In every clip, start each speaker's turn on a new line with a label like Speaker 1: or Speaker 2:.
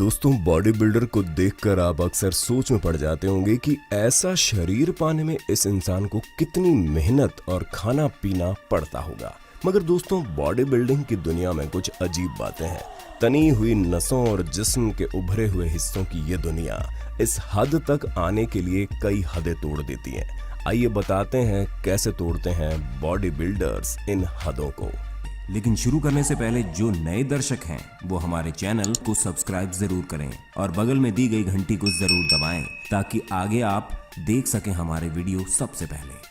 Speaker 1: दोस्तों, body builder को देखकर आप अक्सर सोच में पड़ जाते होंगे कि ऐसा शरीर पाने में इस इंसान को कितनी मेहनत और खाना पीना पड़ता होगा। मगर दोस्तों, बॉडी बिल्डिंग की दुनिया में कुछ अजीब बातें हैं। तनी हुई नसों और जिस्म के उभरे हुए हिस्सों की ये दुनिया इस हद तक आने के लिए कई हदें तोड़ देती हैं। आइए बताते हैं कैसे तोड़ते हैं बॉडी बिल्डर्स इन हदों को।
Speaker 2: लेकिन शुरू करने से पहले जो नए दर्शक हैं वो हमारे चैनल को सब्सक्राइब जरूर करें और बगल में दी गई घंटी को जरूर दबाएं ताकि आगे आप देख सकें हमारे वीडियो सबसे पहले।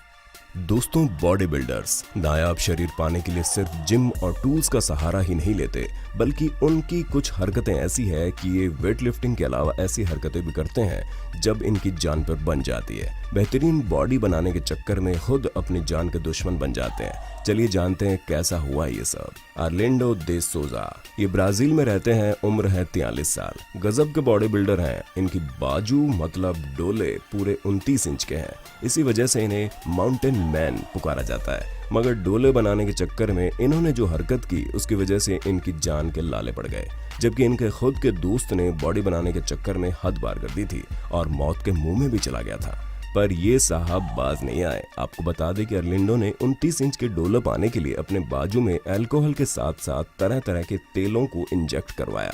Speaker 1: दोस्तों, बॉडी बिल्डर्स नायाब शरीर पाने के लिए सिर्फ जिम और टूल्स का सहारा ही नहीं लेते, बल्कि उनकी कुछ हरकतें ऐसी है कि ये वेट लिफ्टिंग के अलावा ऐसी हरकतें भी करते हैं जब इनकी जान पर बन जाती है। बेहतरीन बॉडी बनाने के चक्कर में खुद अपनी जान के दुश्मन बन जाते हैं। चलिए जानते हैं कैसा हुआ ये सब। आर्लिंडो दे सोजा ये ब्राजील में रहते हैं, उम्र है 43 साल। गजब के बॉडी बिल्डर हैं। इनकी बाजू मतलब डोले पूरे 29 इंच के हैं। इसी वजह से इन्हें माउंटेन मैन पुकारा जाता है। मगर डोले बनाने के चक्कर में इन्होंने जो हरकत की उसकी वजह से इनकी जान के लाले पड़ गए, जबकि इनके खुद के दोस्त ने बॉडी बनाने के चक्कर में हद पार कर दी थी और मौत के मुंह में भी चला गया था। पर ये साहब बाज नहीं आए। आपको बता दें कि अर्लिंडो ने 29 इंच के डोले पाने के लिए अपने बाजू में अल्कोहल के साथ साथ तरह तरह के तेलों को इंजेक्ट करवाया,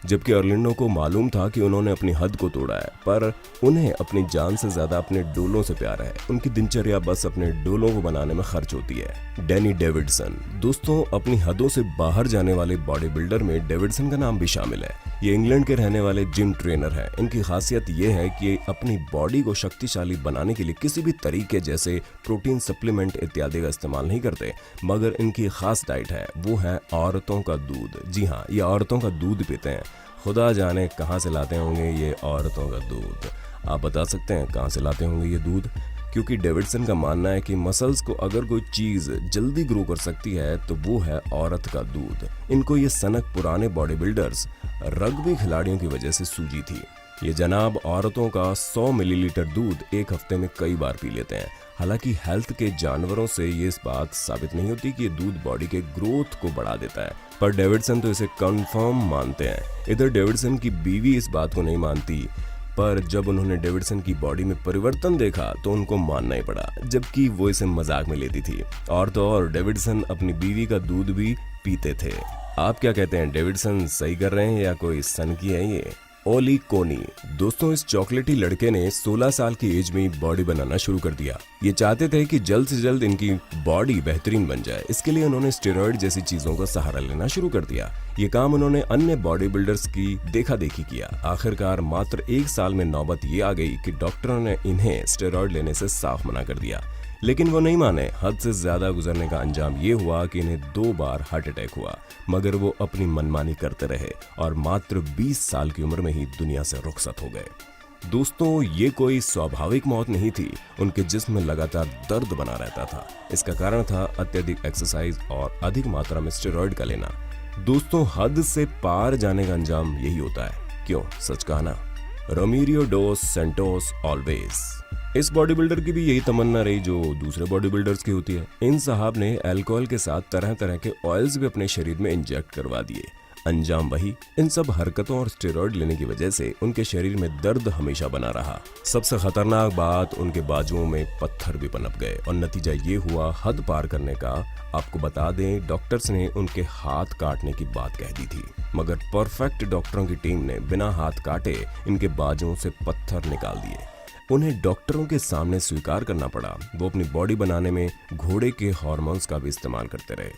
Speaker 1: जबकि अर्लिंडो को मालूम था कि उन्होंने अपनी हद को तोड़ा है, पर उन्हें अपनी जान से ज्यादा अपने डोलों से प्यार है। उनकी दिनचर्या बस अपने डोलों को बनाने में खर्च होती है। डैनी डेविडसन दोस्तों, अपनी हदों से बाहर जाने वाले बॉडी बिल्डर में डेविडसन का नाम भी शामिल है। ये इंग्लैंड के रहने वाले जिम ट्रेनर हैं। इनकी खासियत ये है कि ये अपनी बॉडी को शक्तिशाली बनाने के लिए किसी भी तरीके जैसे प्रोटीन सप्लीमेंट इत्यादि का इस्तेमाल नहीं करते, मगर इनकी खास डाइट है, वो है औरतों का दूध। जी हाँ, ये औरतों का दूध पीते हैं। खुदा जाने कहाँ से लाते होंगे ये औरतों का दूध। आप बता सकते हैं कहाँ से लाते होंगे ये दूध? क्योंकि डेविडसन का मानना है कि मसल्स को अगर कोई चीज जल्दी ग्रो कर सकती है तो वो है औरत का दूध। इनको ये सनक पुराने बॉडी बिल्डर्स रग्बी खिलाड़ियों की वजह से सूझी थी। ये जनाब औरतों का 100 मिलीलीटर दूध एक हफ्ते में कई बार पी लेते हैं। हालांकि हेल्थ के जानवरों से ये इस बात साबित नहीं होती कि ये दूध बॉडी के ग्रोथ को बढ़ा देता है, पर डेविडसन तो इसे कंफर्म मानते हैं। इधर डेविडसन की बीवी इस बात को नहीं मानती, पर जब उन्होंने डेविडसन की बॉडी में परिवर्तन देखा तो उनको मानना ही पड़ा, जबकि वो इसे मजाक में लेती थी। और तो और डेविडसन अपनी बीवी का दूध भी पीते थे। आप क्या कहते हैं, डेविडसन सही कर रहे हैं या कोई सनकी है ये? ओली कोनी दोस्तों, इस चॉकलेटी लड़के ने 16 साल की एज में बॉडी बनाना शुरू कर दिया। ये चाहते थे कि जल्द से जल्द इनकी बॉडी बेहतरीन बन जाए। इसके लिए उन्होंने स्टेरॉइड जैसी चीजों का सहारा लेना शुरू कर दिया। ये काम उन्होंने अन्य बॉडी बिल्डर्स की देखा देखी किया। आखिरकार मात्र 1 साल में नौबत ये आ गई कि डॉक्टरों ने इन्हें स्टेरॉइड लेने से साफ मना कर दिया, लेकिन वो नहीं माने। हद से ज्यादा गुजरने का अंजाम ये हुआ कि इन्हें 2 बार हार्ट अटैक हुआ, मगर वो अपनी मनमानी करते रहे और मात्र 20 साल की उम्र में ही दुनिया से रुखसत हो गए। दोस्तों, ये कोई स्वाभाविक मौत नहीं थी। उनके जिस्म में लगातार दर्द बना रहता था। इसका कारण था अत्यधिक एक्सरसाइज और अधिक मात्रा में स्टेरॉइड का लेना। दोस्तों, हद से पार जाने का अंजाम यही होता है। क्यों, सच कहा ना? रोमेरियो डोस सेंटोस ऑलवेज इस बॉडी बिल्डर की भी यही तमन्ना रही जो दूसरे बॉडी बिल्डर्स की होती है। इन साहब ने अल्कोहल के साथ तरह तरह के ऑयल्स भी अपने शरीर में इंजेक्ट करवा दिए। अंजाम वही। इन सब हरकतों और स्टेरॉइड लेने की वजह से उनके शरीर में दर्द हमेशा बना रहा। सबसे खतरनाक बात, उनके बाजुओं में पत्थर भी पनप गए और नतीजा ये हुआ हद पार करने का। आपको बता दें, डॉक्टर्स ने उनके हाथ काटने की बात कह दी थी, मगर परफेक्ट डॉक्टरों की टीम ने बिना हाथ काटे इनके बाजुओं से पत्थर निकाल दिए। उन्हें डॉक्टरों के सामने स्वीकार करना पड़ा वो अपनी बॉडी बनाने में घोड़े के हार्मोन्स का भी इस्तेमाल करते रहे।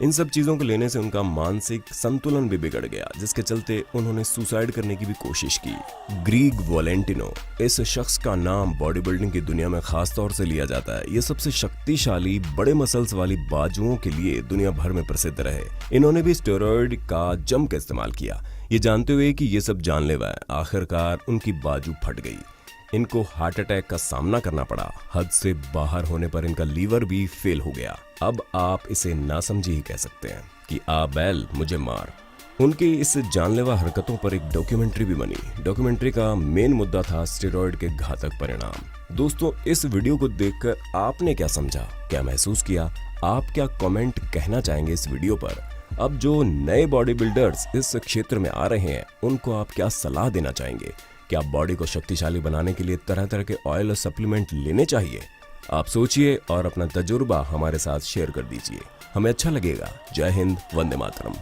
Speaker 1: इन सब चीजों को लेने से उनका मानसिक संतुलन भी बिगड़ गया, जिसके चलते उन्होंने सुसाइड करने की भी कोशिश की। ग्रीग वैलेंटिनो इस शख्स का नाम बॉडी बिल्डिंग की दुनिया में खास तौर से लिया जाता है। ये सबसे शक्तिशाली बड़े मसल्स वाली बाजुओं के लिए दुनिया भर में प्रसिद्ध रहे। इन्होंने भी स्टेरॉइड का जम का इस्तेमाल किया, ये जानते हुए कि ये सब जानलेवा है। आखिरकार उनकी बाजू फट गई। इनको हार्ट अटैक का सामना करना पड़ा। हद से बाहर होने पर इनका लीवर भी फेल हो गया। अब आप इसे नासमझी ही कह सकते हैं कि आ बैल मुझे मार। उनकी इस जानलेवा हरकतों पर एक डॉक्यूमेंट्री भी बनी। डॉक्यूमेंट्री का मेन मुद्दा था स्टेरॉइड के घातक परिणाम। दोस्तों, इस वीडियो को देखकर आपने क्या समझा, क्या महसूस किया? आप क्या कमेंट कहना चाहेंगे इस वीडियो पर? अब जो नए बॉडी बिल्डर्स इस क्षेत्र में आ रहे हैं उनको आप क्या सलाह देना चाहेंगे? क्या बॉडी को शक्तिशाली बनाने के लिए तरह तरह के ऑयल और सप्लीमेंट लेने चाहिए? आप सोचिए और अपना तजुर्बा हमारे साथ शेयर कर दीजिए, हमें अच्छा लगेगा। जय हिंद, वंदे मातरम।